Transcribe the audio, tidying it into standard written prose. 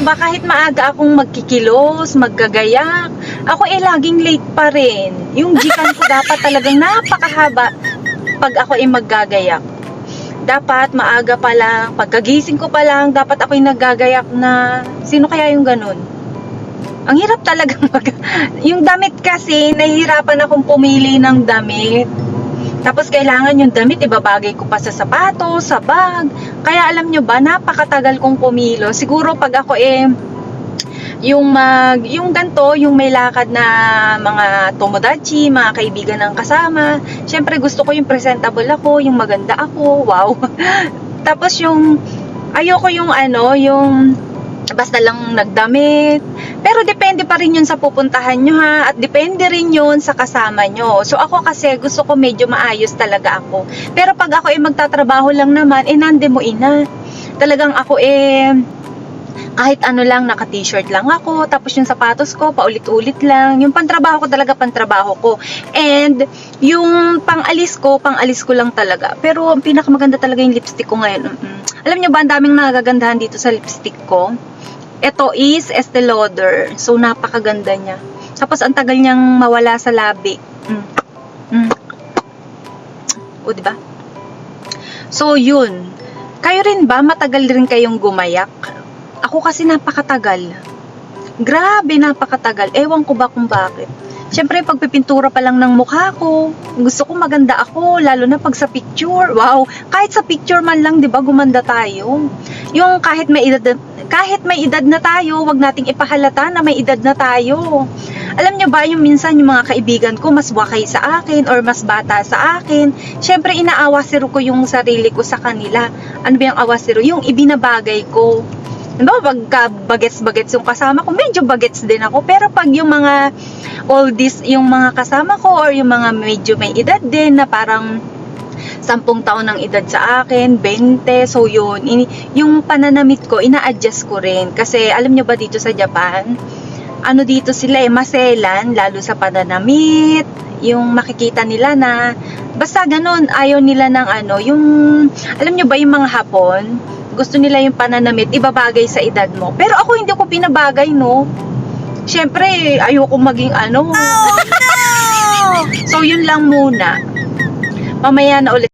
niyo ba, kahit maaga akong magkikilos, maggagayak, ako laging late pa rin. Yung jikan ko dapat talagang napakahaba pag ako maggagayak. Dapat maaga pa lang, pagkagising ko pa lang, dapat ako'y naggagayak na. Sino kaya yung ganun? Ang hirap talaga yung damit kasi, nahihirapan akong pumili ng damit. Tapos kailangan yung damit, ibabagay ko pa sa sapatos, sa bag. Kaya alam nyo ba, napakatagal kong pumilo. Siguro pag ako yung ganto, yung may lakad na mga tomodachi, mga kaibigan ng kasama. Syempre gusto ko yung presentable ako, yung maganda ako, wow. Tapos ayoko yung yung basta lang nagdamit. Pero depende pa rin yun sa pupuntahan nyo ha, at depende rin yun sa kasama nyo. So ako kasi gusto ko medyo maayos talaga ako. Pero pag ako magtatrabaho lang naman, nande mo ina. Talagang ako kahit ano lang, naka t-shirt lang ako, tapos yung sapatos ko, paulit-ulit lang. Yung pantrabaho ko talaga, pantrabaho ko. And yung pang-alis ko lang talaga. Pero ang pinakamaganda talaga yung lipstick ko ngayon. Alam nyo ba, ang daming nagagandahan dito sa lipstick ko. Ito is Estee Lauder. So, napakaganda niya. Tapos, ang tagal niyang mawala sa labi. O, diba? So, yun. Kayo rin ba, matagal rin kayong gumayak? Ako kasi napakatagal. Grabe, napakatagal. Ewan ko ba kung bakit. Siyempre, pagpipintura pa lang ng mukha ko, gusto ko maganda ako, lalo na pag sa picture. Wow, kahit sa picture man lang, 'di ba, gumanda tayo. Yung kahit may edad na tayo, wag nating ipahalata na may edad na tayo. Alam nyo ba, yung minsan yung mga kaibigan ko mas wakay sa akin or mas bata sa akin, syempre inaawasiro ko yung sarili ko sa kanila. Ano ba yung awasiro? Yung ibinabagay ko. Ano, pagka bagets-bagets yung kasama ko, medyo bagets din ako. Pero pag yung mga oldies, yung mga kasama ko, or yung mga medyo may edad din, na parang 10 taon ng edad sa akin, 20, so yun, yung pananamit ko, ina-adjust ko rin. Kasi alam nyo ba dito sa Japan, ano dito sila maselan, lalo sa pananamit, yung makikita nila na, basta ganun, ayaw nila ng yung, alam nyo ba yung mga Hapon, gusto nila yung pananamit, ibabagay sa edad mo. Pero ako hindi ko pinabagay, no? Siyempre, ayoko maging Oh, no! So, yun lang muna. Mamaya na ulit.